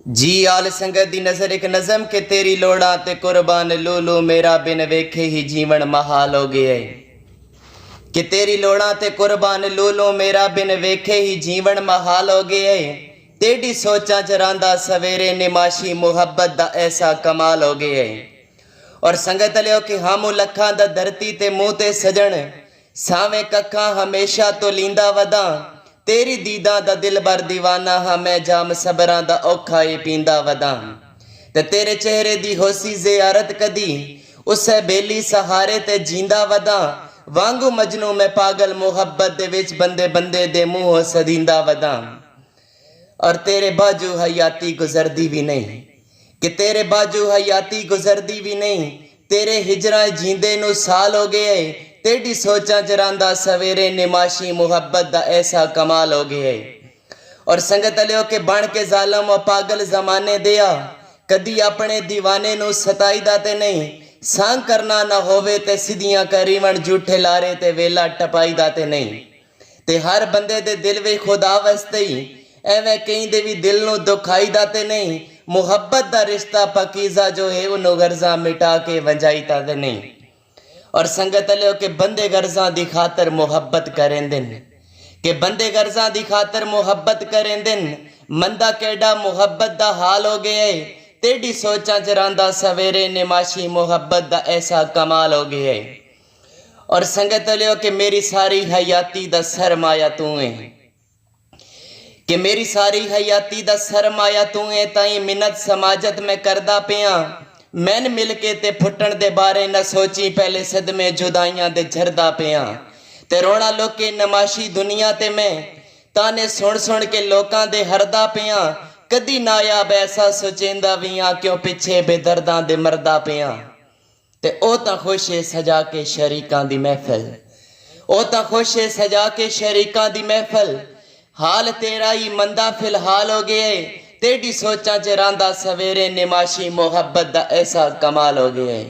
जी आल संगत दी नज़र एक नज़म के तेरी लोड़ा ते कुर्बान लूलू मेरा बिन वेखे ही जीवन महाल हो गया है। कि तेरी लोड़ा ते कुर्बान लूलू मेरा बिन वेखे ही जीवन महाल हो गया है। तेरी सोचा च रांदा सवेरे निमाशी मुहब्बत दा ऐसा कमाल हो गया है। और संगत लियो कि हम लखा दा धरती ते मुँह ते सजन सावे कखा हमेशा तो लींदा वदा तेरी दीदा दा दिल भर दीवाना हाँ मैं जाम सबरां दा औखा ही पींदा वदा ते तेरे चेहरे दी होसी ज़ियारत कदी उसे बेली सहारे ते जींदा वदा वांगू मजनू मैं पागल मुहब्बत दे विच बंदे बंदे दे मुँह सदींदा वदा। और तेरे बाजू हयाती गुजरदी भी नहीं कि तेरे बाजू हयाती गुजरदी भी नहीं तेरे हिजरा जींदे नू साल हो गए तेरी सोचा जरांदा सवेरे निमाशी मुहब्बत दा ऐसा कमाल हो गया है। और संगत लियो के बन के जालम और पागल जमाने दिया कदी अपने दीवाने नू सताईदा ते नहीं सांग करना ना होवे ते सिद्धियां करीवन झूठे लारे ते वेला टपाईदा ते नहीं ते हर बंदे दे दिल वे खुदा वास्ते ही एवें कई दे भी दिल नू दुखाईदा ते नहीं मुहब्बत दा रिश्ता पकीज़ा जो है उन्हों गर्जा मिटा के वंजाईदा ते नहीं। और संगत लियो के बंदे गर्जा दी खातर मुहब्बत करें दिन के बंदे गर्जा दी खातर मुहब्बत करें दिन मंदा केड़ा मुहब्बत दा हाल हो गया है। तेरी सोचा जरांदा सवेरे निमाशी मुहब्बत दा ऐसा कमाल हो गया है। और संगत लियो कि मेरी सारी हयाती दा सरमाया तू है कि मेरी सारी हयाती दा सरमाया तू है ताई मिन्नत समाजत में करदा पिया मैन मिल के ते फुटन दे बारे न सोची पहले सदमे जुदाइयां दे झरदा पिया ते रोना लोके नमाशी दुनिया ते मैं ताने सुन सुन के लोकां दे हरदा पिया कदी नायाब ऐसा सोचेंदा वियां क्यों पिछे बेदर्दां दे मरदा पिया ते ओ तां खुश है सजा के शरीकां दी महफिल ओ तां खुश है सजा के शरीकां दी महफिल हाल तेरा ही मंदा फिलहाल हो गया है। तेरी सोचा च रांदा सवेरे निमाशी मुहब्बत दा ऐसा कमाल हो गया है।